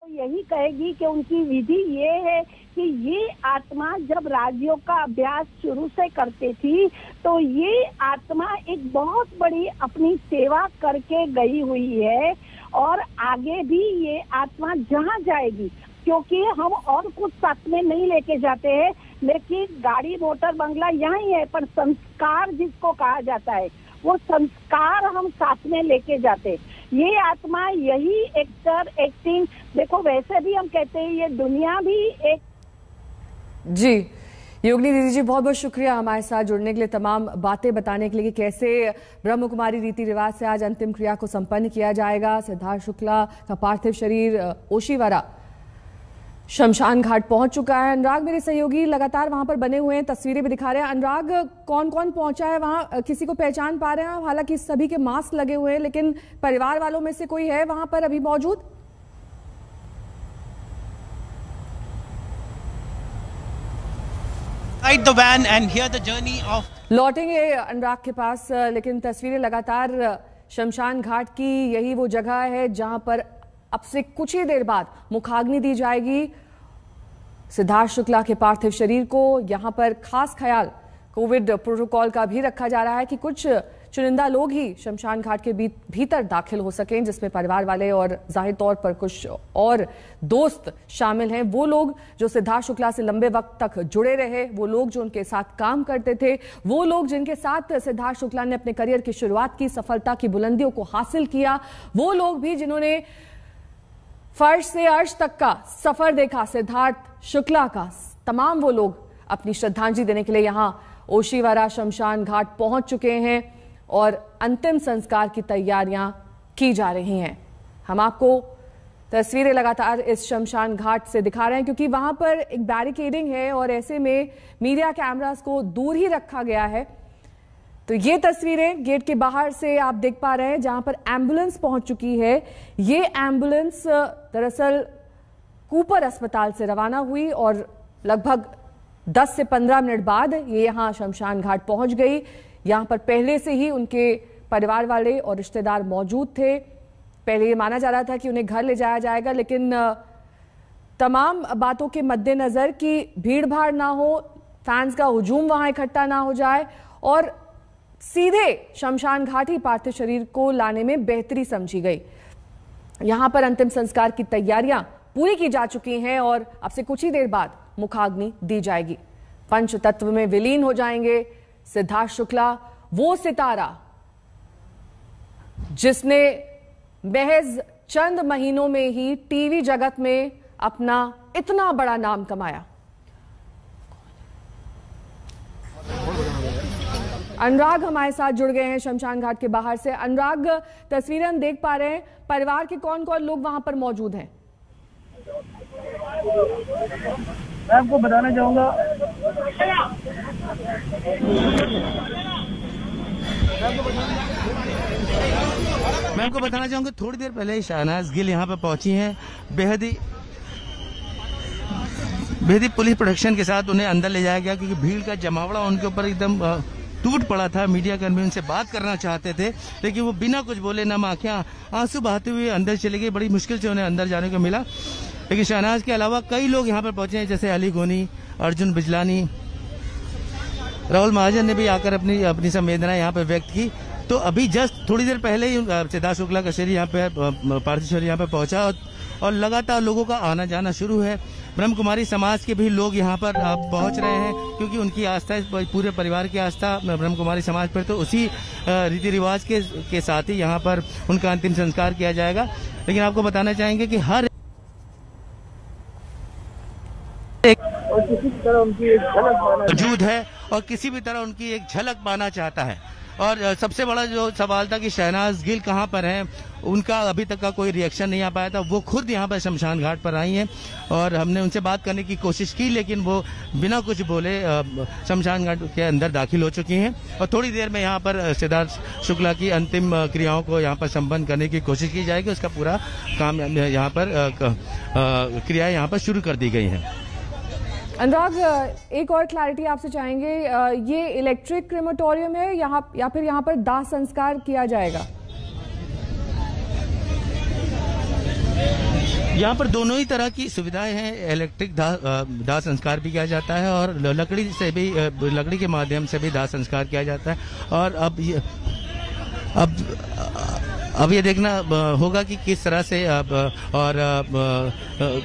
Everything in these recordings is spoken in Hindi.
यही कहेगी कि उनकी विधि ये है कि ये आत्मा जब राज्यों का अभ्यास शुरू से करते थी तो ये आत्मा एक बहुत बड़ी अपनी सेवा करके गई हुई है और आगे भी ये आत्मा जहाँ जाएगी, क्योंकि हम और कुछ साथ में नहीं लेके जाते हैं, लेकिन गाड़ी मोटर बंगला यहाँ ही है, पर संस्कार जिसको कहा जाता है वो संस्कार हम साथ में लेके जाते। ये आत्मा यही एक्टिंग देखो, वैसे भी हम कहते हैं ये दुनिया भी एक। जी योगिनी दीदी जी, बहुत बहुत शुक्रिया हमारे साथ जुड़ने के लिए, तमाम बातें बताने के लिए कि कैसे ब्रह्म कुमारी रीति रिवाज से आज अंतिम क्रिया को संपन्न किया जाएगा। सिद्धार्थ शुक्ला का पार्थिव शरीर ओशीवारा शमशान घाट पहुंच चुका है। अनुराग मेरे सहयोगी लगातार वहां पर बने हुए हैं, तस्वीरें भी दिखा रहे हैं। अनुराग, कौन कौन पहुंचा है वहां, किसी को पहचान पा रहे हैं? हालांकि सभी के मास्क लगे हुए हैं, लेकिन परिवार वालों में से कोई है वहां पर अभी मौजूद? लौटेंगे अनुराग के पास, लेकिन तस्वीरें लगातार शमशान घाट की, यही वो जगह है जहां पर अब से कुछ ही देर बाद मुखाग्नि दी जाएगी सिद्धार्थ शुक्ला के पार्थिव शरीर को। यहां पर खास ख्याल कोविड प्रोटोकॉल का भी रखा जा रहा है कि कुछ चुनिंदा लोग ही शमशान घाट के भीतर दाखिल हो सकें, जिसमें परिवार वाले और जाहिर तौर पर कुछ और दोस्त शामिल हैं। वो लोग जो सिद्धार्थ शुक्ला से लंबे वक्त तक जुड़े रहे, वो लोग जो उनके साथ काम करते थे, वो लोग जिनके साथ सिद्धार्थ शुक्ला ने अपने करियर की शुरुआत की, सफलता की बुलंदियों को हासिल किया, वो लोग भी जिन्होंने फर्श से अर्श तक का सफर देखा सिद्धार्थ शुक्ला का, तमाम वो लोग अपनी श्रद्धांजलि देने के लिए यहां ओशीवारा शमशान घाट पहुंच चुके हैं और अंतिम संस्कार की तैयारियां की जा रही हैं। हम आपको तस्वीरें लगातार इस शमशान घाट से दिखा रहे हैं, क्योंकि वहां पर एक बैरिकेडिंग है और ऐसे में मीडिया कैमरास को दूर ही रखा गया है। तो ये तस्वीरें गेट के बाहर से आप देख पा रहे हैं, जहां पर एम्बुलेंस पहुंच चुकी है। ये एम्बुलेंस दरअसल कूपर अस्पताल से रवाना हुई और लगभग 10 से 15 मिनट बाद ये यहां शमशान घाट पहुंच गई। यहां पर पहले से ही उनके परिवार वाले और रिश्तेदार मौजूद थे। पहले ये माना जा रहा था कि उन्हें घर ले जाया जाएगा, लेकिन तमाम बातों के मद्देनजर कि भीड़ भाड़ ना हो, फैंस का हुजूम वहां इकट्ठा ना हो जाए और सीधे शमशान घाट ही पार्थिव शरीर को लाने में बेहतरी समझी गई। यहां पर अंतिम संस्कार की तैयारियां पूरी की जा चुकी हैं और अब से कुछ ही देर बाद मुखाग्नि दी जाएगी। पंच तत्व में विलीन हो जाएंगे सिद्धार्थ शुक्ला, वो सितारा जिसने महज चंद महीनों में ही टीवी जगत में अपना इतना बड़ा नाम कमाया। अनुराग हमारे साथ जुड़ गए हैं शमशान घाट के बाहर से। अनुराग, तस्वीरें हम देख पा रहे हैं, परिवार के कौन कौन लोग वहां पर मौजूद हैं? मैं आपको बताना चाहूंगा, थोड़ी देर पहले ही शहनाज गिल यहाँ पे पहुंची हैं। बेहद ही पुलिस प्रोटेक्शन के साथ उन्हें अंदर ले जाया गया, क्योंकि भीड़ का जमावड़ा उनके ऊपर एकदम टूट पड़ा था। मीडिया कर्मी उनसे बात करना चाहते थे, लेकिन वो बिना कुछ बोले, नम आंखें आंसू बहाते हुए अंदर चले गए। बड़ी मुश्किल से उन्हें अंदर जाने को मिला। लेकिन शहनाज के अलावा कई लोग यहाँ पर पहुंचे हैं, जैसे अली गोनी, अर्जुन बिजलानी, राहुल महाजन ने भी आकर अपनी संवेदना यहाँ पर व्यक्त की। तो अभी जस्ट थोड़ी देर पहले ही सिद्धार्थ शुक्ला का शरीर यहाँ पे, पार्थिव शरीर यहाँ पे पहुंचा और लगातार लोगों का आना जाना शुरू है। ब्रह्म कुमारी समाज के भी लोग यहाँ पर पहुंच रहे हैं, क्योंकि उनकी आस्था, पूरे परिवार की आस्था ब्रह्म कुमारी समाज पर, तो उसी रीति रिवाज के साथ ही यहाँ पर उनका अंतिम संस्कार किया जाएगा। लेकिन आपको बताना चाहेंगे कि हर मौजूद है और किसी भी तरह उनकी एक झलक पाना चाहता है। और सबसे बड़ा जो सवाल था कि शहनाज गिल कहाँ पर हैं, उनका अभी तक का कोई रिएक्शन नहीं आ पाया था। वो खुद यहाँ पर शमशान घाट पर आई हैं और हमने उनसे बात करने की कोशिश की, लेकिन वो बिना कुछ बोले शमशान घाट के अंदर दाखिल हो चुकी हैं। और थोड़ी देर में यहाँ पर सिद्धार्थ शुक्ला की अंतिम क्रियाओं को यहाँ पर संपन्न करने की कोशिश की जाएगी। उसका पूरा काम यहाँ पर क्रियाएं यहाँ पर शुरू कर दी गई हैं। अनुराग, एक और क्लैरिटी आपसे चाहेंगे, ये इलेक्ट्रिक क्रेमेटोरियम है यहाँ या फिर यहाँ पर दाह संस्कार किया जाएगा? यहाँ पर दोनों ही तरह की सुविधाएं हैं। इलेक्ट्रिक दाह संस्कार भी किया जाता है और लकड़ी के माध्यम से भी दाह संस्कार किया जाता है। और अब ये देखना होगा कि किस तरह से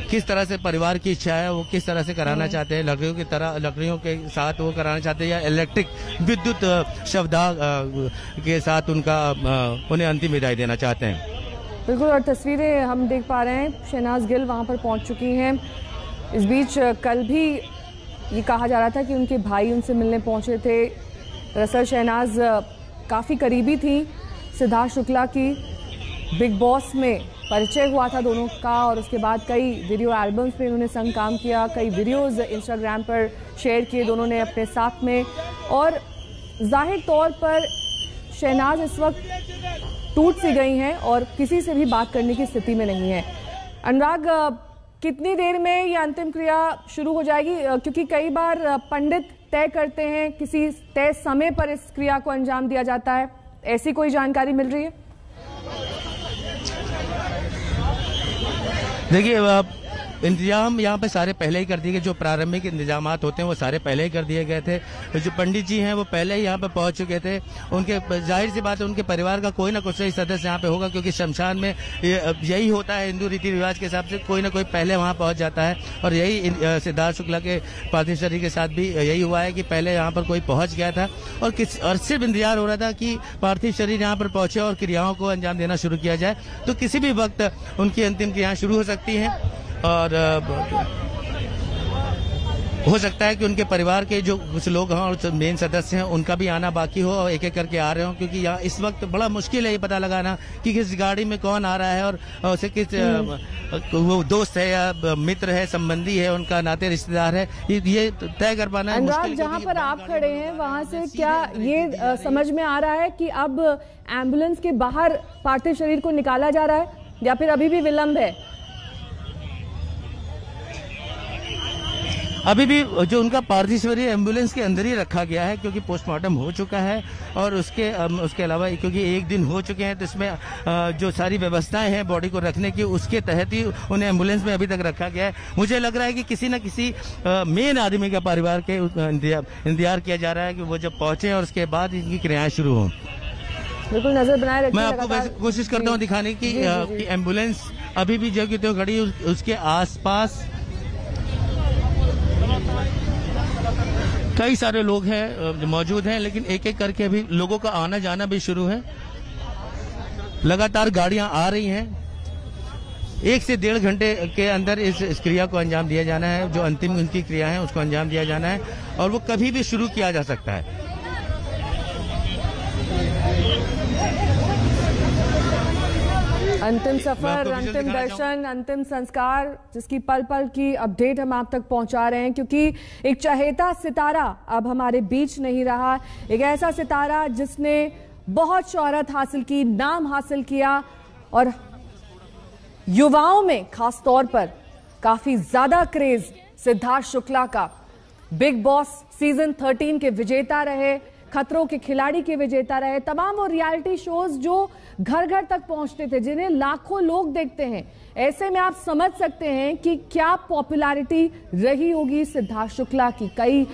किस तरह से परिवार की इच्छा है, वो किस तरह से कराना चाहते हैं। लकड़ियों के साथ वो कराना चाहते हैं या इलेक्ट्रिक विद्युत शवदाह के साथ उन्हें अंतिम विदाई देना चाहते हैं। बिल्कुल, और तस्वीरें हम देख पा रहे हैं, शहनाज गिल वहां पर पहुंच चुकी हैं। इस बीच कल भी ये कहा जा रहा था कि उनके भाई उनसे मिलने पहुंचे थे। दरअसल शहनाज काफ़ी करीबी थी सिद्धार्थ शुक्ला की। बिग बॉस में परिचय हुआ था दोनों का और उसके बाद कई वीडियो एल्बम्स में उन्होंने संग काम किया, कई वीडियोस इंस्टाग्राम पर शेयर किए दोनों ने अपने साथ में। और जाहिर तौर पर शहनाज इस वक्त टूट सी गई हैं और किसी से भी बात करने की स्थिति में नहीं है। अनुराग, कितनी देर में ये अंतिम क्रिया शुरू हो जाएगी? क्योंकि कई बार पंडित तय करते हैं, किसी तय समय पर इस क्रिया को अंजाम दिया जाता है, ऐसी कोई जानकारी मिल रही है? देखिए, इंतजाम यहाँ पे सारे पहले ही कर दिए गए। जो प्रारंभिक इंतजामात होते हैं वो सारे पहले ही कर दिए गए थे। जो पंडित जी हैं वो पहले ही यहाँ पे पहुंच चुके थे। उनके जाहिर सी बात है उनके परिवार का कोई ना कोई सदस्य यहाँ पे होगा, क्योंकि शमशान में यही होता है हिंदू रीति रिवाज के हिसाब से, कोई ना कोई पहले वहाँ पहुंच जाता है। और यही सिद्धार्थ शुक्ला के पार्थिव शरीर के साथ भी यही हुआ है कि पहले यहाँ पर कोई पहुंच गया था और सिर्फ इंतजार हो रहा था कि पार्थिव शरीर यहाँ पर पहुंचे और क्रियाओं को अंजाम देना शुरू किया जाए। तो किसी भी वक्त उनकी अंतिम क्रियाएं शुरू हो सकती हैं और हो सकता है कि उनके परिवार के जो कुछ लोग हैं और मेन सदस्य हैं उनका भी आना बाकी हो और एक एक करके आ रहे हो, क्योंकि यहाँ इस वक्त बड़ा मुश्किल है ये पता लगाना कि किस गाड़ी में कौन आ रहा है और उसे किस वो दोस्त है या मित्र है, संबंधी है, उनका नाते रिश्तेदार है, ये तय कर पाना है मुश्किल। जहाँ पर आप खड़े हैं वहाँ से क्या ये समझ में आ रहा है कि अब एम्बुलेंस के बाहर पार्थिव शरीर को निकाला जा रहा है या फिर अभी भी विलंब है? अभी भी जो उनका पार्थिव शरीर एम्बुलेंस के अंदर ही रखा गया है, क्योंकि पोस्टमार्टम हो चुका है और उसके अलावा क्योंकि एक दिन हो चुके हैं तो इसमें जो सारी व्यवस्थाएं हैं बॉडी को रखने की उसके तहत ही उन्हें एम्बुलेंस में अभी तक रखा गया है। मुझे लग रहा है कि किसी न किसी मेन आदमी का परिवार के इंतजार किया जा रहा है कि वो जब पहुंचे और उसके बाद इनकी क्रियाएं शुरू हों। बिल्कुल, नजर बनाए रखिए। मैं आपको कोशिश करता हूँ दिखाने की एम्बुलेंस अभी भी जो कि खड़ी उसके आसपास कई सारे लोग हैं मौजूद हैं, लेकिन एक एक करके अभी लोगों का आना जाना भी शुरू है। लगातार गाड़ियां आ रही हैं। 1 से 1.5 घंटे के अंदर इस क्रिया को अंजाम दिया जाना है। जो अंतिम उनकी क्रिया है उसको अंजाम दिया जाना है और वो कभी भी शुरू किया जा सकता है। अंतिम सफर, अंतिम दर्शन, अंतिम संस्कार, जिसकी पल पल की अपडेट हम आप तक पहुंचा रहे हैं, क्योंकि एक चहेता सितारा अब हमारे बीच नहीं रहा। एक ऐसा सितारा जिसने बहुत शोहरत हासिल की, नाम हासिल किया और युवाओं में खास तौर पर काफी ज्यादा क्रेज सिद्धार्थ शुक्ला का। बिग बॉस सीजन 13 के विजेता रहे, खतरों के खिलाड़ी के विजेता रहे, तमाम वो रियलिटी शोज जो घर घर तक पहुंचते थे, जिन्हें लाखों लोग देखते हैं। ऐसे में आप समझ सकते हैं कि क्या पॉपुलैरिटी रही होगी सिद्धार्थ शुक्ला की। कई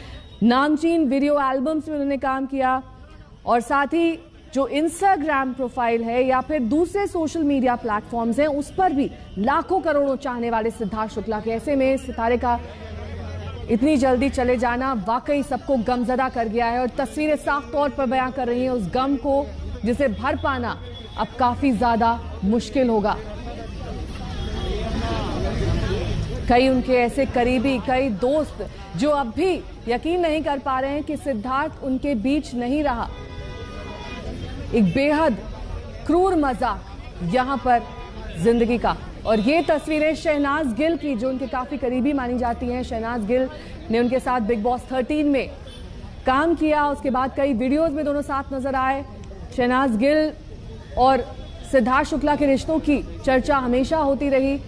नामचीन वीडियो एल्बम्स में उन्होंने काम किया और साथ ही जो इंस्टाग्राम प्रोफाइल है या फिर दूसरे सोशल मीडिया प्लेटफॉर्म्स हैं उस पर भी लाखों करोड़ों चाहने वाले सिद्धार्थ शुक्ला के। ऐसे में सितारे का इतनी जल्दी चले जाना वाकई सबको गमजदा कर गया है और तस्वीरें साफ तौर पर बयां कर रही हैं उस गम को, जिसे भर पाना अब काफी ज्यादा मुश्किल होगा। कई उनके ऐसे करीबी, कई दोस्त जो अब भी यकीन नहीं कर पा रहे हैं कि सिद्धार्थ उनके बीच नहीं रहा। एक बेहद क्रूर मजाक यहां पर जिंदगी का। और ये तस्वीरें शहनाज गिल की, जो उनके काफी करीबी मानी जाती हैं। शहनाज गिल ने उनके साथ बिग बॉस 13 में काम किया, उसके बाद कई वीडियोस में दोनों साथ नजर आए। शहनाज गिल और सिद्धार्थ शुक्ला के रिश्तों की चर्चा हमेशा होती रही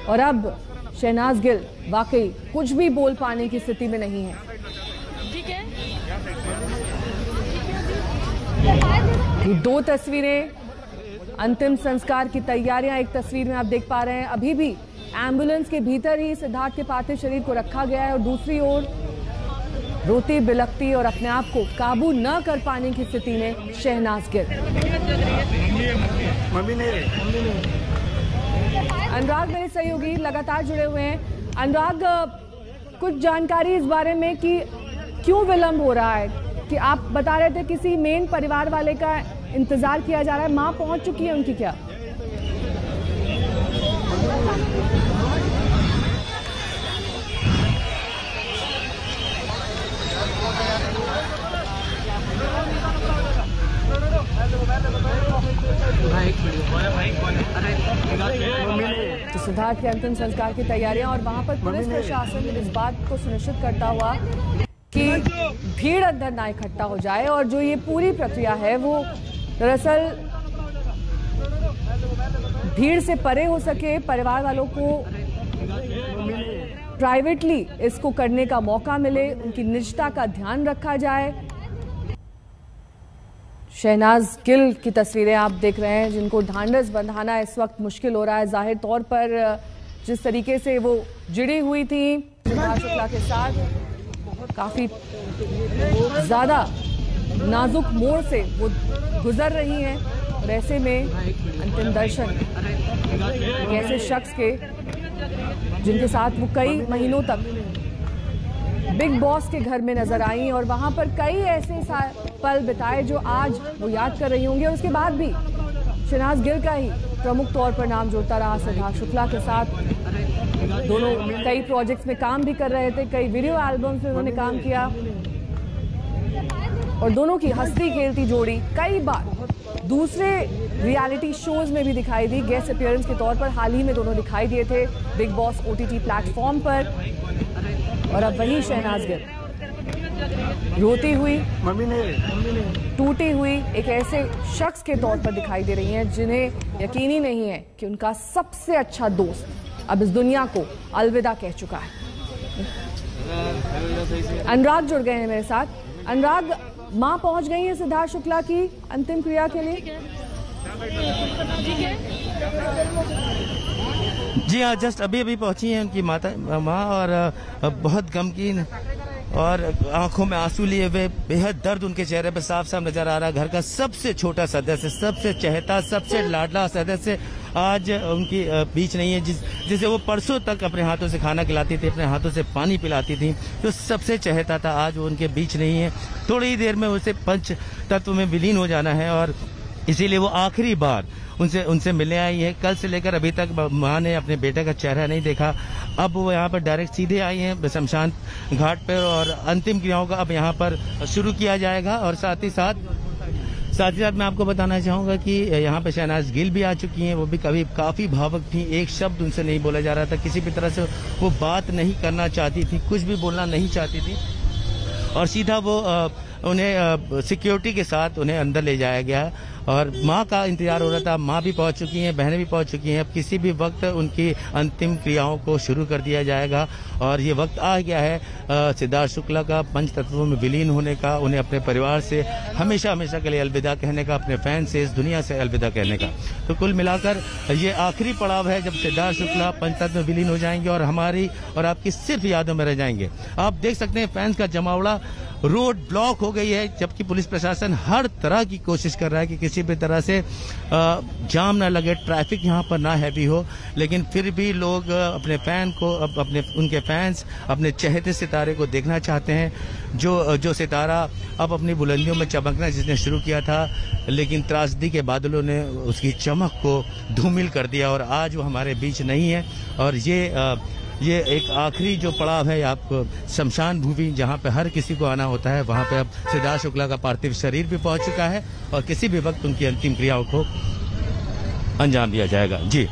और अब शहनाज गिल वाकई कुछ भी बोल पाने की स्थिति में नहीं है। ये 2 तस्वीरें, अंतिम संस्कार की तैयारियां एक तस्वीर में आप देख पा रहे हैं। अभी भी एम्बुलेंस के भीतर ही सिद्धार्थ के पार्थिव शरीर को रखा गया है और दूसरी ओर रोती बिलखती और अपने आप को काबू न कर पाने की स्थिति में शहनाज गिल। अनुराग मेरे सहयोगी लगातार जुड़े हुए हैं। अनुराग, कुछ जानकारी इस बारे में कि क्यों विलंब हो रहा है? कि आप बता रहे थे किसी मेन परिवार वाले का इंतजार किया जा रहा है, मां पहुंच चुकी है उनकी क्या? तो सिद्धार्थ के अंतिम संस्कार की तैयारियां और वहां पर पुलिस प्रशासन इस बात को सुनिश्चित करता हुआ कि भीड़ अंदर ना इकट्ठा हो जाए और जो ये पूरी प्रक्रिया है वो दरअसल भीड़ से परे हो सके, परिवार वालों को प्राइवेटली इसको करने का मौका मिले, उनकी निजता का ध्यान रखा जाए। शहनाज गिल की तस्वीरें आप देख रहे हैं जिनको ढांढस बंधाना इस वक्त मुश्किल हो रहा है। जाहिर तौर पर जिस तरीके से वो जुड़ी हुई थी सिद्धार्थ शुक्ला के साथ, काफी ज्यादा नाजुक मोड़ से वो गुजर रही हैं और ऐसे में अंतिम दर्शन एक ऐसे शख्स के जिनके साथ वो कई महीनों तक बिग बॉस के घर में नजर आई और वहां पर कई ऐसे पल बिताए जो आज वो याद कर रही होंगी। और उसके बाद भी शहनाज गिल का ही प्रमुख तौर पर नाम जुड़ता रहा सिद्धार्थ शुक्ला के साथ। दोनों कई प्रोजेक्ट्स में काम भी कर रहे थे, कई वीडियो एल्बम्स में उन्होंने काम किया और दोनों की हंसती खेलती जोड़ी कई बार दूसरे रियलिटी शोज में भी दिखाई दी। गेस्ट अपीयरेंस के तौर पर हाल ही में दोनों दिखाई दिए थे बिग बॉस OTT प्लेटफॉर्म पर। और अब वही शहनाज गिल रोती हुई, टूटी हुई एक ऐसे शख्स के तौर पर दिखाई दे रही हैं जिन्हें यकीन ही नहीं है कि उनका सबसे अच्छा दोस्त अब इस दुनिया को अलविदा कह चुका है। अनुराग जुड़ गए हैं मेरे साथ। अनुराग, मां पहुंच गई है सिद्धार्थ शुक्ला की अंतिम क्रिया के लिए? जी हाँ, जस्ट अभी पहुंची हैं उनकी माँ और बहुत गमगीन और आंखों में आंसू लिए हुए, बेहद दर्द उनके चेहरे पर साफ साफ नजर आ रहा है। घर का सबसे छोटा सदस्य, सबसे चहेता, सबसे लाडला सदस्य आज उनकी बीच नहीं है, जिसे वो परसों तक अपने हाथों से खाना खिलाती थी, अपने हाथों से पानी पिलाती थी, जो सबसे चहेता था, आज वो उनके बीच नहीं है। थोड़ी ही देर में उसे पंच तत्व में विलीन हो जाना है और इसीलिए वो आखिरी बार उनसे मिलने आई है। कल से लेकर अभी तक मां ने अपने बेटे का चेहरा नहीं देखा। अब वो यहाँ पर डायरेक्ट सीधे आई हैं शमशान घाट पर और अंतिम क्रियाओं का अब यहाँ पर शुरू किया जाएगा। और साथ ही साथ मैं आपको बताना चाहूंगा कि यहाँ पे शहनाज गिल भी आ चुकी हैं। वो भी काफी भावुक थी, एक शब्द उनसे नहीं बोला जा रहा था, किसी भी तरह से वो बात नहीं करना चाहती थी, कुछ भी बोलना नहीं चाहती थी और सीधा वो उन्हें सिक्योरिटी के साथ उन्हें अंदर ले जाया गया और मां का इंतजार हो रहा था। मां भी पहुंच चुकी हैं, बहनें भी पहुंच चुकी हैं। अब किसी भी वक्त उनकी अंतिम क्रियाओं को शुरू कर दिया जाएगा और ये वक्त आ गया है सिद्धार्थ शुक्ला का पंच तत्वों में विलीन होने का, उन्हें अपने परिवार से हमेशा हमेशा के लिए अलविदा कहने का, अपने फैन से, इस दुनिया से अलविदा कहने का। तो कुल मिलाकर ये आखिरी पड़ाव है जब सिद्धार्थ शुक्ला पंच तत्व में विलीन हो जाएंगे और हमारी और आपकी सिर्फ यादों में रह जाएंगे। आप देख सकते हैं फैंस का जमावड़ा, रोड ब्लॉक हो गई है, जबकि पुलिस प्रशासन हर तरह की कोशिश कर रहा है कि किसी भी तरह से जाम ना लगे, ट्रैफिक यहाँ पर ना हैवी हो, लेकिन फिर भी लोग अपने फैन को, उनके फैंस अपने चहेते सितारे को देखना चाहते हैं, जो सितारा अब अपनी बुलंदियों में चमकना जिसने शुरू किया था, लेकिन त्रासदी के बादलों ने उसकी चमक को धूमिल कर दिया और आज वो हमारे बीच नहीं है। और ये एक आखिरी जो पड़ाव है, आप शमशान भूमि जहां पे हर किसी को आना होता है, वहां पे अब सिद्धार्थ शुक्ला का पार्थिव शरीर भी पहुंच चुका है और किसी भी वक्त उनकी अंतिम क्रियाओं को अंजाम दिया जाएगा। जी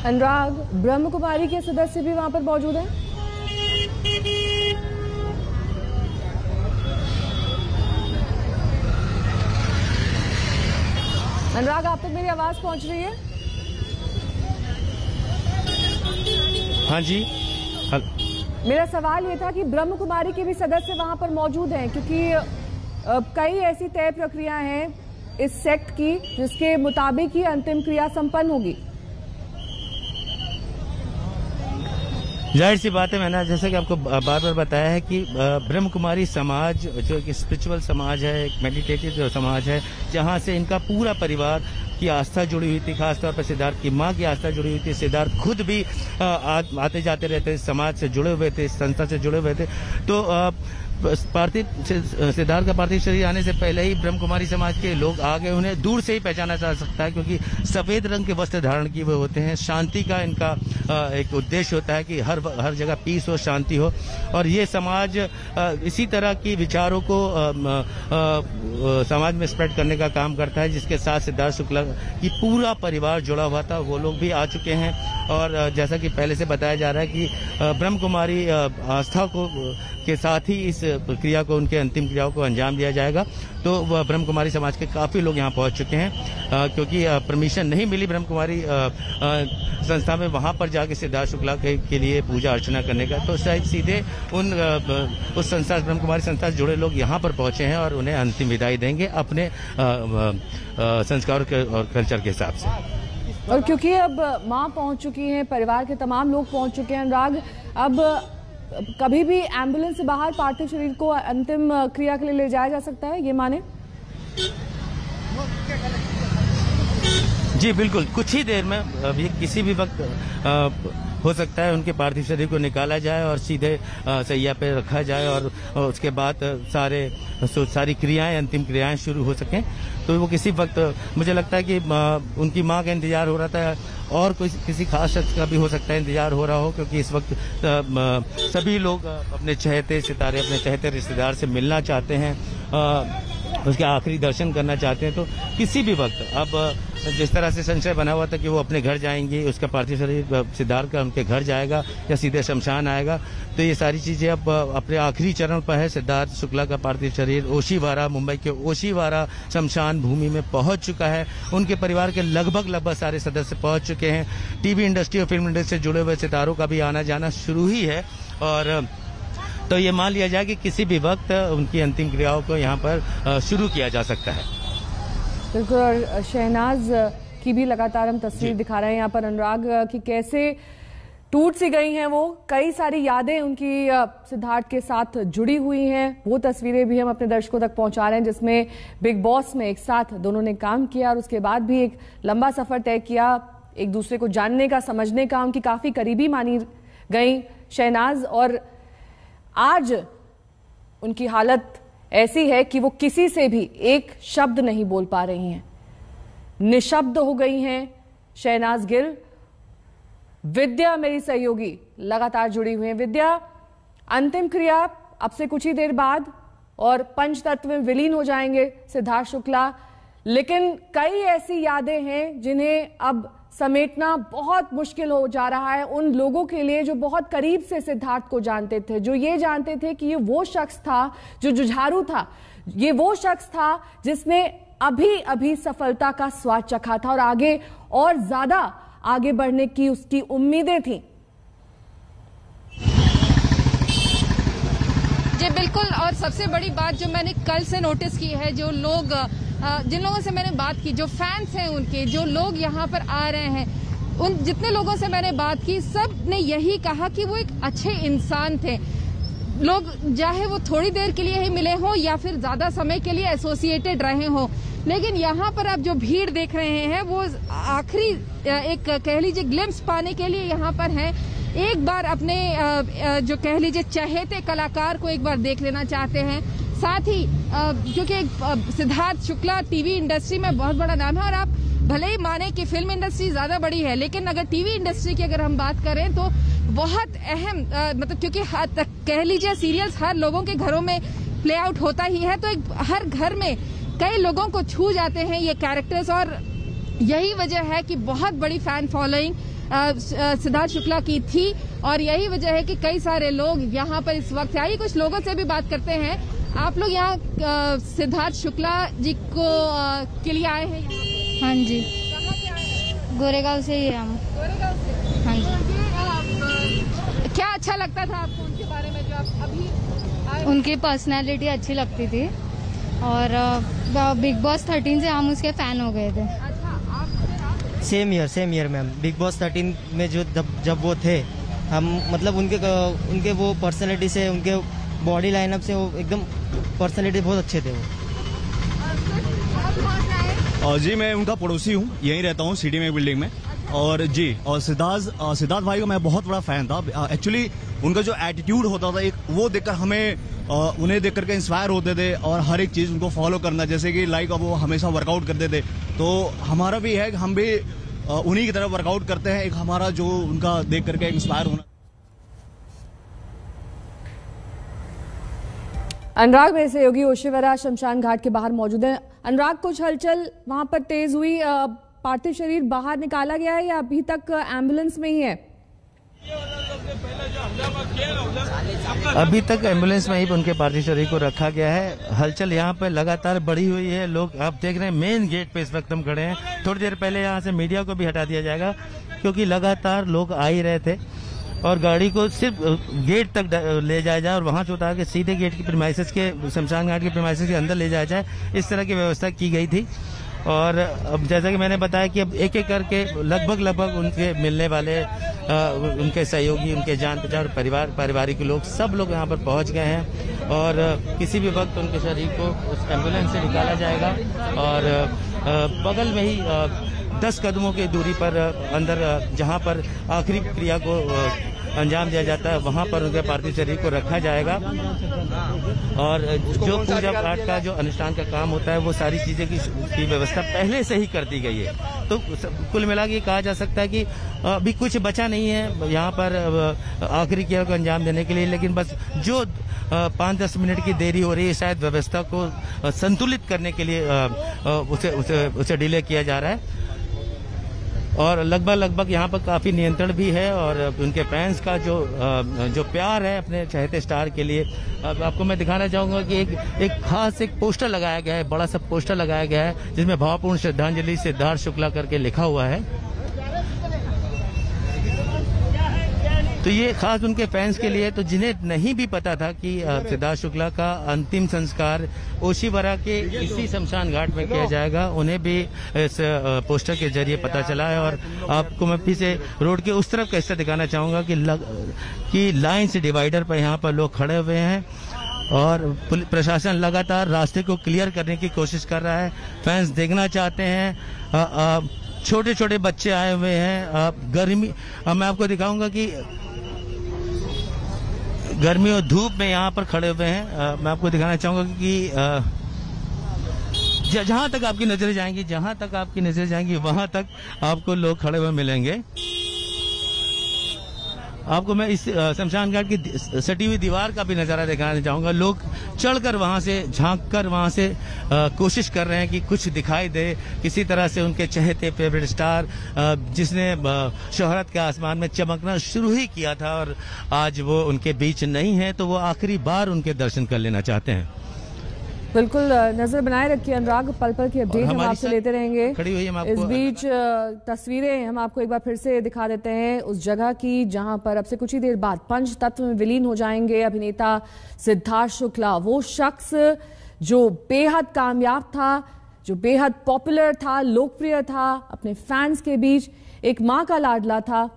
अनुराग, ब्रह्म कुमारी के सदस्य भी वहां पर मौजूद हैं? अनुराग, आप तक मेरी आवाज पहुंच रही है? हाँ जी, मेरा सवाल ये था कि ब्रह्म कुमारी के भी सदस्य वहां पर मौजूद हैं, क्योंकि कई ऐसी तय प्रक्रिया हैं इस सेक्ट की जिसके मुताबिक ही अंतिम क्रिया संपन्न होगी। जाहिर सी बात है, मैंने जैसा कि आपको बार बार बताया है कि ब्रह्म कुमारी समाज जो एक स्पिरिचुअल समाज है, एक मेडिटेटिव जो समाज है, जहां से इनका पूरा परिवार की आस्था जुड़ी हुई थी। खासतौर पर सिद्धार्थ की मां की आस्था जुड़ी हुई थी। सिद्धार्थ खुद भी आते जाते रहते, समाज से जुड़े हुए थे, संस्था से जुड़े हुए थे। तो पार्थिव सिद्धार्थ का पार्थिव शरीर आने से पहले ही ब्रह्म कुमारी समाज के लोग आ गए। उन्हें दूर से ही पहचाना जा सकता है, क्योंकि सफेद रंग के वस्त्र धारण किए हुए होते हैं। शांति का इनका एक उद्देश्य होता है कि हर जगह पीस हो, शांति हो। और ये समाज इसी तरह की विचारों को समाज में स्प्रेड करने का काम करता है, जिसके साथ सिद्धार्थ शुक्ला की पूरा परिवार जुड़ा हुआ था। वो लोग भी आ चुके हैं और जैसा कि पहले से बताया जा रहा है कि ब्रह्म कुमारी आस्था को के साथ ही इस क्रिया को, उनके अंतिम क्रियाओं को अंजाम दिया जाएगा। तो वह ब्रह्म कुमारी समाज के काफी लोग यहाँ पहुंच चुके हैं, क्योंकि परमिशन नहीं मिली ब्रह्म कुमारी संस्था में वहां पर जाके सिद्धार्थ शुक्ला के लिए पूजा अर्चना करने का। तो शायद सीधे उस संस्था, ब्रह्म कुमारी संस्था से जुड़े लोग यहाँ पर पहुंचे हैं और उन्हें अंतिम विदाई देंगे अपने संस्कार और कल्चर के हिसाब से। और क्योंकि अब माँ पहुंच चुकी हैं, परिवार के तमाम लोग पहुंच चुके हैं, अनुराग, अब कभी भी एम्बुलेंस से बाहर पार्थिव शरीर को अंतिम क्रिया के लिए ले जाया जा सकता है, ये माने? जी बिल्कुल, कुछ ही देर में अभी किसी भी वक्त हो सकता है उनके पार्थिव शरीर को निकाला जाए और सीधे सैया पे रखा जाए और उसके बाद सारी क्रियाएं, अंतिम क्रियाएं शुरू हो सकें। तो वो किसी वक्त, मुझे लगता है कि उनकी मां का इंतजार हो रहा था और किसी खास शख्स का भी हो सकता है इंतजार हो रहा हो, क्योंकि इस वक्त सभी लोग अपने चहेते सितारे, अपने चहेते रिश्तेदार से मिलना चाहते हैं, उसके आखिरी दर्शन करना चाहते हैं। तो किसी भी वक्त, अब जिस तरह से संशय बना हुआ था कि वो अपने घर जाएंगे, उसका पार्थिव शरीर सिद्धार्थ का उनके घर जाएगा या सीधे शमशान आएगा, तो ये सारी चीजें अब अपने आखिरी चरण पर है। सिद्धार्थ शुक्ला का पार्थिव शरीर ओशीवारा, मुंबई के ओशीवारा शमशान भूमि में पहुंच चुका है। उनके परिवार के लगभग सारे सदस्य पहुंच चुके हैं। टीवी इंडस्ट्री और फिल्म इंडस्ट्री से जुड़े हुए सितारों का भी आना जाना शुरू ही है। और तो ये मान लिया जाए कि किसी भी वक्त उनकी अंतिम क्रियाओं को यहाँ पर शुरू किया जा सकता है। बिल्कुल, और शहनाज की भी लगातार हम तस्वीर दिखा रहे हैं यहाँ पर, अनुराग, कि कैसे टूट सी गई हैं वो। कई सारी यादें उनकी सिद्धार्थ के साथ जुड़ी हुई हैं। वो तस्वीरें भी हम अपने दर्शकों तक पहुंचा रहे हैं, जिसमें बिग बॉस में एक साथ दोनों ने काम किया और उसके बाद भी एक लंबा सफर तय किया, एक दूसरे को जानने का, समझने का। उनकी काफी करीबी मानी गई शहनाज, और आज उनकी हालत ऐसी है कि वो किसी से भी एक शब्द नहीं बोल पा रही हैं, निशब्द हो गई हैं शहनाज गिल। विद्या मेरी सहयोगी लगातार जुड़ी हुई हैं। विद्या, अंतिम क्रिया अब से कुछ ही देर बाद और पंचतत्व में विलीन हो जाएंगे सिद्धार्थ शुक्ला, लेकिन कई ऐसी यादें हैं जिन्हें अब समेटना बहुत मुश्किल हो जा रहा है उन लोगों के लिए जो बहुत करीब से सिद्धार्थ को जानते थे, जो ये जानते थे कि ये वो शख्स था जो जुझारू था, ये वो शख्स था जिसने अभी अभी सफलता का स्वाद चखा था और आगे और ज्यादा आगे बढ़ने की उसकी उम्मीदें थी। जी बिल्कुल, और सबसे बड़ी बात जो मैंने कल से नोटिस की है, जो लोग, जिन लोगों से मैंने बात की, जो फैंस हैं उनके, जो लोग यहाँ पर आ रहे हैं, उन जितने लोगों से मैंने बात की, सब ने यही कहा कि वो एक अच्छे इंसान थे। लोग चाहे वो थोड़ी देर के लिए ही मिले हों या फिर ज्यादा समय के लिए एसोसिएटेड रहे हों, लेकिन यहाँ पर आप जो भीड़ देख रहे हैं वो आखिरी एक कह लीजिए ग्लिम्स पाने के लिए यहाँ पर हैं। एक बार अपने जो कह लीजिए चहेते कलाकार को एक बार देख लेना चाहते हैं। साथ ही क्योंकि सिद्धार्थ शुक्ला टीवी इंडस्ट्री में बहुत बड़ा नाम है, और आप भले ही माने कि फिल्म इंडस्ट्री ज्यादा बड़ी है, लेकिन अगर टीवी इंडस्ट्री की अगर हम बात करें तो बहुत अहम, मतलब क्योंकि कह लीजिए सीरियल्स हर लोगों के घरों में प्ले आउट होता ही है, तो एक हर घर में कई लोगों को छू जाते हैं ये कैरेक्टर्स, और यही वजह है कि बहुत बड़ी फैन फॉलोइंग सिद्धार्थ शुक्ला की थी, और यही वजह है कि कई सारे लोग यहाँ पर इस वक्त आइए कुछ लोगों से भी बात करते हैं। आप लोग यहाँ सिद्धार्थ शुक्ला जी को के लिए आए हैं? हाँ जी। कहाँ से आए हैं? गोरेगांव से ही हम। गोरेगांव से? हाँ जी। क्या अच्छा लगता था आपको उनके बारे में जो आप अभी आए? उनकी पर्सनैलिटी अच्छी लगती थी, और बिग बॉस 13 से हम उसके फैन हो गए थे। अच्छा, आप same year ma'am. Big boss 13 में जो जब वो थे हम मतलब उनके वो पर्सनैलिटी से, उनके बॉडी लाइनअप से वो एकदम पर्सनैलिटी बहुत अच्छे थे वो। जी मैं उनका पड़ोसी हूँ, यहीं रहता हूँ सिटी में बिल्डिंग में। और जी और सिद्धार्थ भाई का मैं बहुत बड़ा फैन था। एक्चुअली उनका जो एटीट्यूड होता था एक, वो देखकर हमें उन्हें देख करके इंस्पायर होते थे और हर एक चीज उनको फॉलो करना, जैसे कि लाइक वो हमेशा वर्कआउट करते थे, तो हमारा भी है कि हम भी उन्हीं की तरह वर्कआउट करते हैं। एक हमारा जो उनका देख करके इंस्पायर होना। अनुराग मेरे सहयोगी ओशीवरा शमशान घाट के बाहर मौजूद है। अनुराग, कुछ हलचल वहां पर तेज हुई, पार्थिव शरीर बाहर निकाला गया है या अभी तक एम्बुलेंस में ही है? अभी तक एम्बुलेंस में ही उनके पार्थिव शरीर को रखा गया है। हलचल यहाँ पर लगातार बढ़ी हुई है। लोग आप देख रहे हैं मेन गेट पे इस वक्त हम खड़े हैं। थोड़ी देर पहले यहाँ से मीडिया को भी हटा दिया जाएगा क्योंकि लगातार लोग आ ही रहे थे और गाड़ी को सिर्फ गेट तक ले जाया जाए और वहां से उतार के सीधे गेट की प्रीमाइसेस के, शमशान घाट के प्रीमाइसेस के अंदर ले जाया जाए, इस तरह की व्यवस्था की गई थी। और अब जैसा कि मैंने बताया कि अब एक एक करके लगभग उनके मिलने वाले उनके सहयोगी, उनके जान पहचान, पारिवारिक लोग, सब लोग यहाँ पर पहुँच गए हैं और किसी भी वक्त उनके शरीर को उस एम्बुलेंस से निकाला जाएगा और बगल में ही 10 कदमों की दूरी पर अंदर जहाँ पर आखिरी क्रिया को अंजाम दिया जाता है वहां पर उनके पार्थिव शरीर को रखा जाएगा और जो पूजा पाठ का जो अनुष्ठान का काम होता है वो सारी चीजें की व्यवस्था पहले से ही कर दी गई है। तो कुल मिला के कहा जा सकता है कि अभी कुछ बचा नहीं है यहाँ पर आखिरी क्रिया को अंजाम देने के लिए, लेकिन बस जो 5-10 मिनट की देरी हो रही है शायद व्यवस्था को संतुलित करने के लिए उसे डिले किया जा रहा है और लगभग यहाँ पर काफी नियंत्रण भी है और उनके फैंस का जो प्यार है अपने चहेते स्टार के लिए। अब आपको मैं दिखाना चाहूंगा कि एक खास एक पोस्टर लगाया गया है, बड़ा सा पोस्टर लगाया गया है जिसमें भावपूर्ण श्रद्धांजलि सिद्धार्थ शुक्ला करके लिखा हुआ है। तो ये खास उनके फैंस के लिए, तो जिन्हें नहीं भी पता था कि सिद्धार्थ शुक्ला का अंतिम संस्कार ओशीवरा के इसी शमशान घाट में किया जाएगा, उन्हें भी इस पोस्टर के जरिए पता चला है। और आपको मैं फिर से रोड के उस तरफ कैसे दिखाना चाहूंगा कि लाइन से डिवाइडर पर यहाँ पर लोग खड़े हुए हैं और प्रशासन लगातार रास्ते को क्लियर करने की कोशिश कर रहा है। फैंस देखना चाहते हैं, छोटे छोटे बच्चे आए हुए हैं। गर्मी, मैं आपको दिखाऊंगा कि गर्मी और धूप में यहाँ पर खड़े हुए हैं। मैं आपको दिखाना चाहूंगा कि जहां तक आपकी नजरें जाएंगी वहां तक आपको लोग खड़े हुए मिलेंगे। आपको मैं इस शमशान घाट की सटी हुई दीवार का भी नजारा दिखाना चाहूंगा। लोग चढ़कर वहां से, झांककर वहां से कोशिश कर रहे हैं कि कुछ दिखाई दे, किसी तरह से उनके चहेते फेवरेट स्टार जिसने शोहरत के आसमान में चमकना शुरू ही किया था और आज वो उनके बीच नहीं है, तो वो आखिरी बार उनके दर्शन कर लेना चाहते हैं। बिल्कुल नजर बनाए रखिए अनुराग, पल पल की अपडेट हम आपसे लेते रहेंगे। इस बीच तस्वीरें हम आपको एक बार फिर से दिखा देते हैं उस जगह की जहां पर अब से कुछ ही देर बाद पंच तत्व में विलीन हो जाएंगे अभिनेता सिद्धार्थ शुक्ला। वो शख्स जो बेहद कामयाब था, जो बेहद पॉपुलर था, लोकप्रिय था, अपने फैंस के बीच एक मां का लाडला था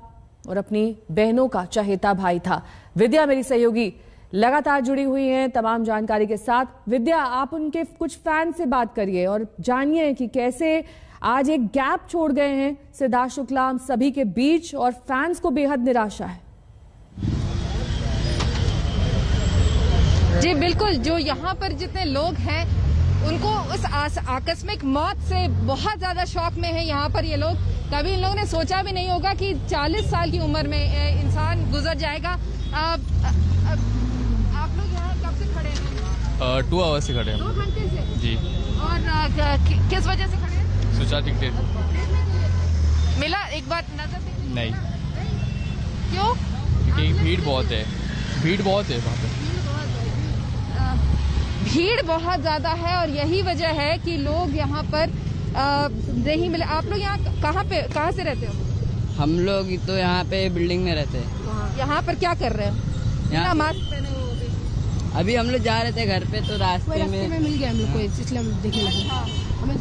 और अपनी बहनों का चहेता भाई था। विद्या मेरी सहयोगी लगातार जुड़ी हुई हैं तमाम जानकारी के साथ। विद्या, आप उनके कुछ फैन से बात करिए और जानिए कि कैसे आज एक गैप छोड़ गए हैं सिद्धार्थ शुक्ला हम सभी के बीच और फैंस को बेहद निराशा है। जी बिल्कुल, जो यहाँ पर जितने लोग हैं उनको उस आकस्मिक मौत से बहुत ज्यादा शौक में है। यहाँ पर ये लोग, कभी इन लोगों ने सोचा भी नहीं होगा कि 40 साल की उम्र में इंसान गुजर जाएगा। आप लोग यहाँ कब से खड़े हैं? 2 आवर्स से खड़े हैं। 2 घंटे से जी। और किस वजह से खड़े हैं? सोचा टिकट मिला? एक बार नजर देखी? नहीं। क्यों? क्योंकि भीड़ बहुत है वहाँ पे। भीड़ बहुत ज्यादा है और यही वजह है कि लोग यहाँ पर नहीं मिले। आप लोग यहाँ कहाँ से रहते हो? हम लोग तो यहाँ पे बिल्डिंग में रहते हैं। यहाँ पर क्या कर रहे हो? यहाँ मास्क पहने हो? अभी हम लोग जा रहे थे घर पे तो रास्ते में मिल गया हम लोग को, इसलिए हम देखने लगे। हमें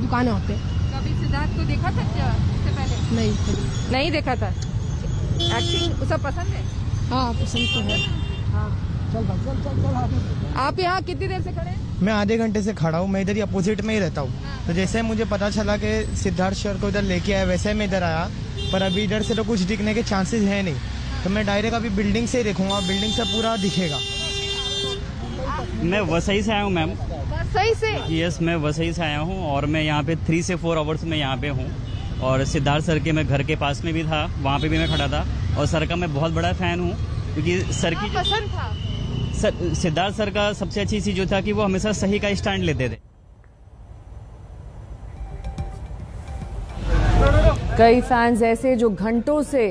दुकानें होते हैं। कभी सिद्धार्थ को देखा था क्या इससे पहले? नहीं देखा था। एक्टिंग सब पसंद है? हाँ पसंद तो है। आप यहाँ कितनी देर से खड़े हैं? मैं आधे घंटे से खड़ा हूँ। मैं इधर ही अपोजिट में ही रहता हूँ। तो जैसे मुझे पता चला कि सिद्धार्थ सर को इधर लेके आया, वैसे मैं इधर आया, पर अभी इधर से तो कुछ दिखने के चांसेस है नहीं। तो मैं डायरेक्ट अभी बिल्डिंग से ही देखूंगा, बिल्डिंग से पूरा दिखेगा। मैं वसई से आया हूँ मैम। वसई से? यस, मैं वसई से आया हूँ और मैं यहाँ पे 3 से 4 आवर्स में यहाँ पे हूँ। और सिद्धार्थ सर के मैं घर के पास में भी था, वहाँ पे भी मैं खड़ा था। और सर का मैं बहुत बड़ा फैन हूँ क्योंकि सर की पसंद था। सिद्धार्थ सर का सबसे अच्छी चीज जो था कि वो हमेशा सही का स्टैंड लेते थे। कई फैंस ऐसे जो घंटों से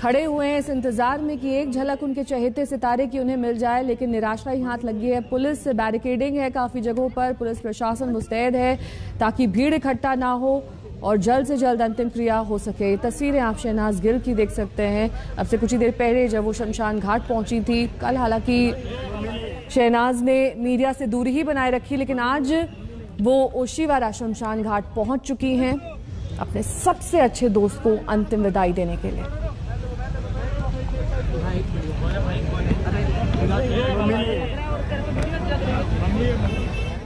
खड़े हुए हैं इस इंतजार में कि एक झलक उनके चहेते सितारे की उन्हें मिल जाए, लेकिन निराशा ही हाथ लगी है। पुलिस बैरिकेडिंग है काफी जगहों पर, पुलिस प्रशासन मुस्तैद है ताकि भीड़ इकट्ठा ना हो और जल्द से जल्द अंतिम क्रिया हो सके। तस्वीरें आप शहनाज गिल की देख सकते हैं अब से कुछ ही देर पहले जब वो शमशान घाट पहुंची थी। कल हालांकि शहनाज ने मीडिया से दूरी ही बनाए रखी, लेकिन आज वो ओशीवारा शमशान घाट पहुंच चुकी हैं अपने सबसे अच्छे दोस्त को अंतिम विदाई देने के लिए।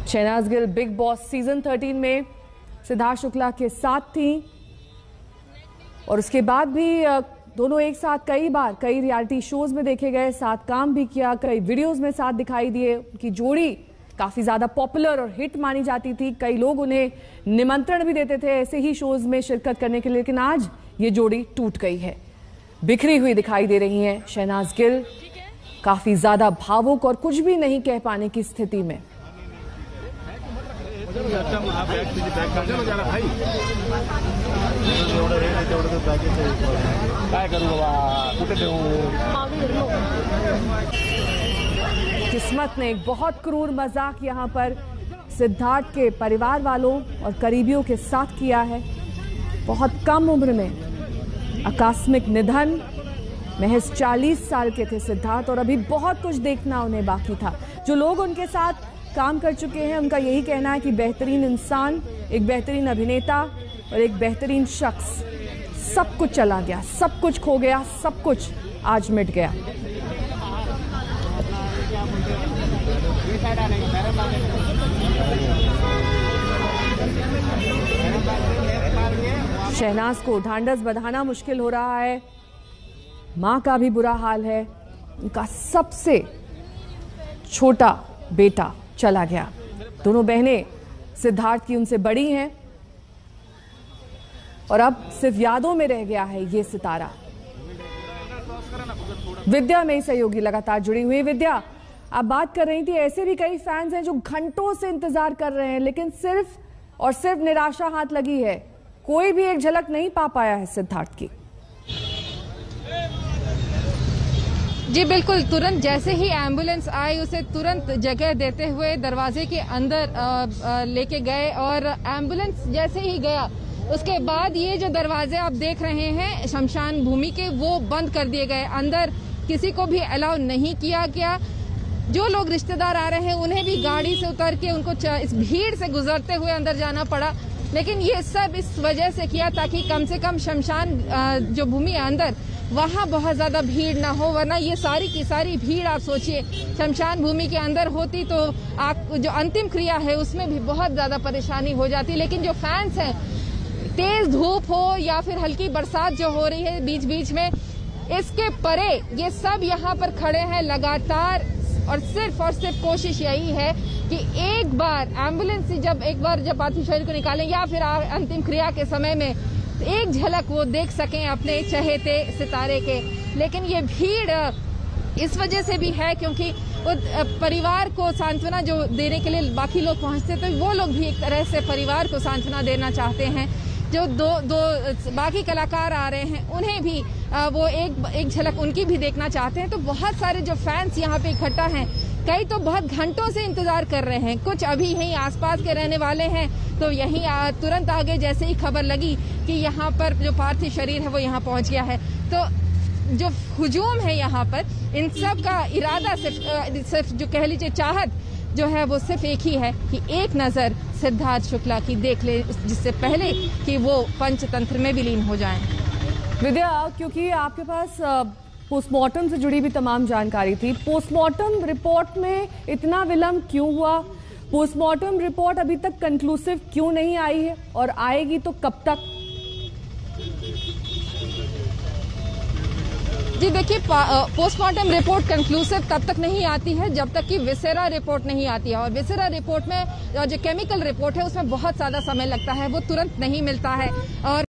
Shehnaaz Gill Bigg Boss season 13 में सिद्धार्थ शुक्ला के साथ थी और उसके बाद भी दोनों एक साथ कई बार कई रियलिटी शोज में देखे गए, साथ काम भी किया, कई वीडियोस में साथ दिखाई दिए। उनकी जोड़ी काफी ज्यादा पॉपुलर और हिट मानी जाती थी। कई लोग उन्हें निमंत्रण भी देते थे ऐसे ही शोज में शिरकत करने के लिए, लेकिन आज ये जोड़ी टूट गई है, बिखरी हुई दिखाई दे रही हैं शहनाज गिल, काफी ज्यादा भावुक और कुछ भी नहीं कह पाने की स्थिति में। किस्मत ने एक बहुत क्रूर मजाक यहाँ पर सिद्धार्थ के परिवार वालों और करीबियों के साथ किया है। बहुत कम उम्र में आकस्मिक निधन, महज 40 साल के थे सिद्धार्थ और अभी बहुत कुछ देखना उन्हें बाकी था। जो लोग उनके साथ काम कर चुके हैं उनका यही कहना है कि बेहतरीन इंसान, एक बेहतरीन अभिनेता और एक बेहतरीन शख्स, सब कुछ चला गया, सब कुछ खो गया, सब कुछ आज मिट गया। शहनाज को ढांढस बंधाना मुश्किल हो रहा है, मां का भी बुरा हाल है, उनका सबसे छोटा बेटा चला गया। दोनों बहनें सिद्धार्थ की उनसे बड़ी हैं और अब सिर्फ यादों में रह गया है ये सितारा। विद्या मेरी सहयोगी लगातार जुड़ी हुई। विद्या, आप बात कर रही थी ऐसे भी कई फैंस हैं जो घंटों से इंतजार कर रहे हैं, लेकिन सिर्फ और सिर्फ निराशा हाथ लगी है, कोई भी एक झलक नहीं पा पाया है सिद्धार्थ की। जी बिल्कुल, तुरंत जैसे ही एम्बुलेंस आई उसे तुरंत जगह देते हुए दरवाजे के अंदर लेके गए और एम्बुलेंस जैसे ही गया उसके बाद ये जो दरवाजे आप देख रहे हैं शमशान भूमि के, वो बंद कर दिए गए। अंदर किसी को भी अलाउ नहीं किया गया। जो लोग रिश्तेदार आ रहे हैं उन्हें भी गाड़ी से उतर के उनको इस भीड़ से गुजरते हुए अंदर जाना पड़ा, लेकिन ये सब इस वजह से किया ताकि कम से कम शमशान जो भूमि है अंदर वहाँ बहुत ज्यादा भीड़ ना हो, वरना ये सारी की सारी भीड़ आप सोचिए शमशान भूमि के अंदर होती तो जो अंतिम क्रिया है उसमें भी बहुत ज्यादा परेशानी हो जाती। लेकिन जो फैंस हैं, तेज धूप हो या फिर हल्की बरसात जो हो रही है बीच बीच में, इसके परे ये सब यहाँ पर खड़े हैं लगातार और सिर्फ कोशिश यही है कि एक बार एम्बुलेंस से जब पार्थिव शरीर को निकालें या फिर अंतिम क्रिया के समय में एक झलक वो देख सकें अपने चहेते सितारे के। लेकिन ये भीड़ इस वजह से भी है क्योंकि वो परिवार को सांत्वना जो देने के लिए बाकी लोग पहुंचते तो वो लोग भी एक तरह से परिवार को सांत्वना देना चाहते हैं। जो दो बाकी कलाकार आ रहे हैं उन्हें भी वो एक झलक उनकी भी देखना चाहते हैं। तो बहुत सारे जो फैंस यहाँ पे इकट्ठा हैं, कई तो बहुत घंटों से इंतजार कर रहे हैं, कुछ अभी यहीं आसपास के रहने वाले हैं तो यहीं तुरंत आगे जैसे ही खबर लगी कि यहाँ पर जो पार्थिव शरीर है वो यहाँ पहुँच गया है, तो जो हुजूम है यहाँ पर इन सब का इरादा सिर्फ जो कह लीजिए चाहत जो है वो सिर्फ एक ही है कि एक नजर सिद्धार्थ शुक्ला की देख ले, जिससे पहले कि वो पंचतंत्र में विलीन हो जाएं। विद्या, क्योंकि आपके पास पोस्टमार्टम से जुड़ी भी तमाम जानकारी थी, पोस्टमार्टम रिपोर्ट में इतना विलंब क्यों हुआ? पोस्टमार्टम रिपोर्ट अभी तक कंक्लूसिव क्यों नहीं आई है और आएगी तो कब तक? जी देखिए, पोस्टमार्टम रिपोर्ट कंक्लूसिव तब तक नहीं आती है जब तक कि विसेरा रिपोर्ट नहीं आती है, और विसेरा रिपोर्ट में जो केमिकल रिपोर्ट है उसमें बहुत ज्यादा समय लगता है, वो तुरंत नहीं मिलता है। और